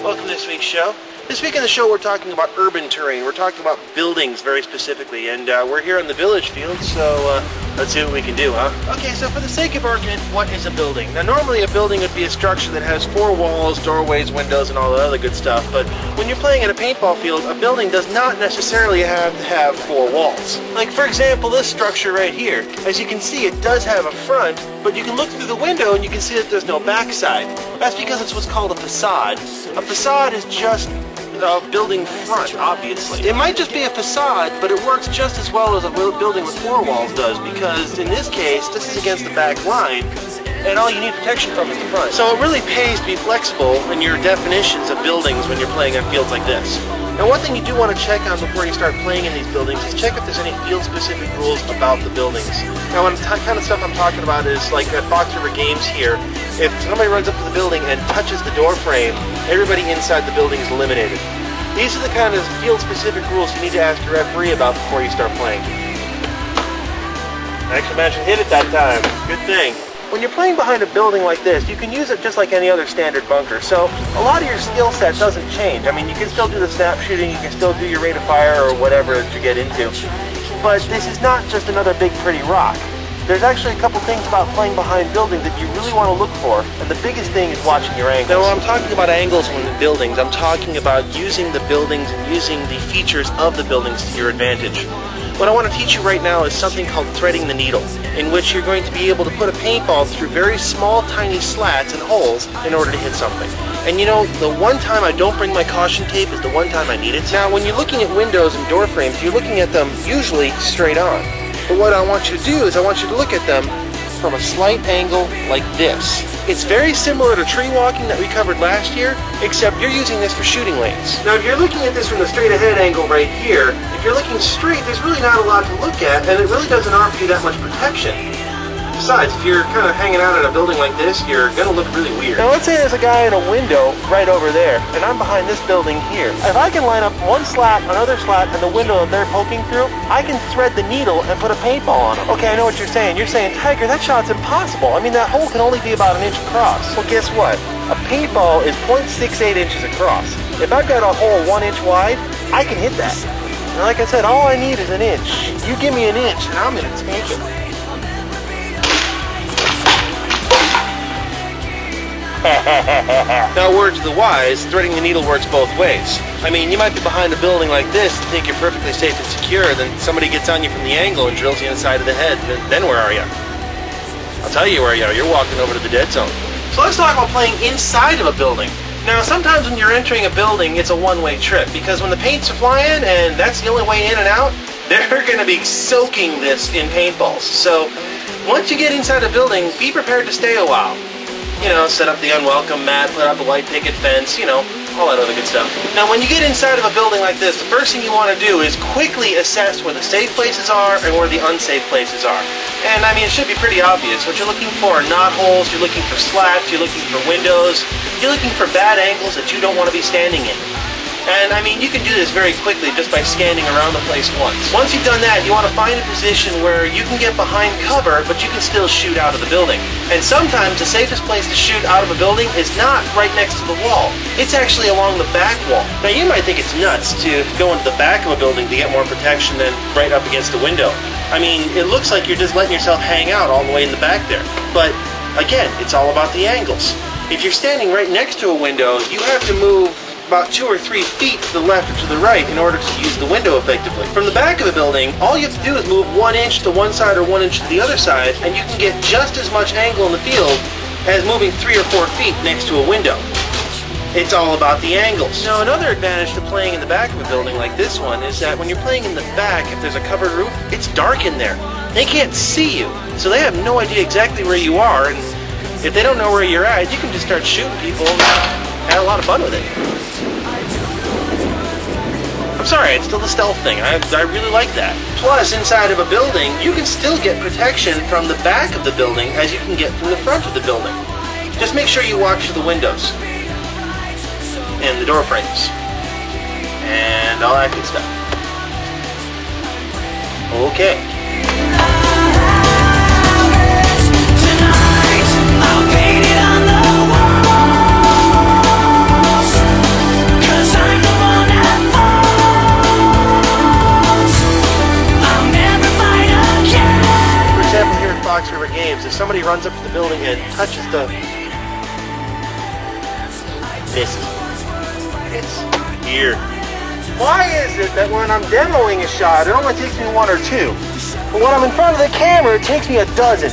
Welcome to this week's show. This week in the show we're talking about urban terrain. We're talking about buildings very specifically, and we're here in the village field, so let's see what we can do, huh? Okay, so for the sake of argument, what is a building? Now normally a building would be a structure that has 4 walls, doorways, windows, and all the other good stuff, but when you're playing in a paintball field, a building does not necessarily have to have 4 walls. Like for example, this structure right here. As you can see, it does have a front, but you can look through the window and you can see that there's no backside. That's because it's what's called a facade. A facade is just a building front, obviously. It might just be a facade, but it works just as well as a building with 4 walls does, because in this case, this is against the back line, and all you need protection from is the front. So it really pays to be flexible in your definitions of buildings when you're playing on fields like this. Now one thing you do want to check on before you start playing in these buildings is check if there's any field-specific rules about the buildings. Now what kind of stuff I'm talking about is like at Fox River Games here, if somebody runs up to the building and touches the door frame, everybody inside the building is eliminated. These are the kind of field-specific rules you need to ask your referee about before you start playing. I actually managed to hit it that time. Good thing. When you're playing behind a building like this, you can use it just like any other standard bunker. So a lot of your skill set doesn't change. I mean, you can still do the snap shooting, you can still do your rate of fire or whatever that you get into. But this is not just another big pretty rock. There's actually a couple things about playing behind buildings that you really want to look for, and the biggest thing is watching your angles. Now, when I'm talking about angles when in buildings, I'm talking about using the buildings and using the features of the buildings to your advantage. What I want to teach you right now is something called threading the needle, in which you're going to be able to put a paintball through very small, tiny slats and holes in order to hit something. And you know, the one time I don't bring my caution tape is the one time I need it. Now, when you're looking at windows and door frames, you're looking at them usually straight on. But what I want you to do is I want you to look at them from a slight angle like this. It's very similar to tree walking that we covered last year, except you're using this for shooting lanes. Now if you're looking at this from the straight ahead angle right here, if you're looking straight, there's really not a lot to look at, and it really doesn't offer you that much protection. Besides, if you're kind of hanging out in a building like this, you're going to look really weird. Now let's say there's a guy in a window right over there, and I'm behind this building here. If I can line up one slat, another slat, and the window that they're poking through, I can thread the needle and put a paintball on them. Okay, I know what you're saying. You're saying, Tiger, that shot's impossible. I mean, that hole can only be about 1 inch across. Well, guess what? A paintball is 0.68 inches across. If I've got a hole 1 inch wide, I can hit that. And like I said, all I need is 1 inch. You give me 1 inch, and I'm going to take it. Now, word to the wise, threading the needle works both ways. I mean, you might be behind a building like this and think you're perfectly safe and secure, then somebody gets on you from the angle and drills you in the side of the head, then where are you? I'll tell you where you are. You're walking over to the dead zone. So let's talk about playing inside of a building. Now, sometimes when you're entering a building, it's a one-way trip, because when the paints are flying and that's the only way in and out, they're going to be soaking this in paintballs. So once you get inside a building, be prepared to stay a while. You know, set up the unwelcome mat, put up a white picket fence, you know, all that other good stuff. Now, when you get inside of a building like this, the first thing you want to do is quickly assess where the safe places are and where the unsafe places are. And, I mean, it should be pretty obvious. What you're looking for are knot holes, you're looking for slats, you're looking for windows, you're looking for bad angles that you don't want to be standing in. And, I mean, you can do this very quickly just by scanning around the place once. Once you've done that, you want to find a position where you can get behind cover, but you can still shoot out of the building. And sometimes the safest place to shoot out of a building is not right next to the wall. It's actually along the back wall. Now, you might think it's nuts to go into the back of a building to get more protection than right up against a window. I mean, it looks like you're just letting yourself hang out all the way in the back there. But, again, it's all about the angles. If you're standing right next to a window, you have to move about 2 or 3 feet to the left or to the right in order to use the window effectively. From the back of the building, all you have to do is move 1 inch to one side or 1 inch to the other side, and you can get just as much angle in the field as moving 3 or 4 feet next to a window. It's all about the angles. Now, another advantage to playing in the back of a building like this one is that when you're playing in the back, if there's a covered roof, it's dark in there. They can't see you, so they have no idea exactly where you are, and if they don't know where you're at, you can just start shooting people and have a lot of fun with it. I'm sorry, it's still the stealth thing. I really like that. Plus, inside of a building, you can still get protection from the back of the building as you can get from the front of the building. Just make sure you watch the windows and the door frames and all that good stuff. Okay. Tonight, I'll paint it on the walls. somebody runs up to the building and touches the... Misses. It's weird. Why is it that when I'm demoing a shot, it only takes me 1 or 2? But when I'm in front of the camera, it takes me a dozen.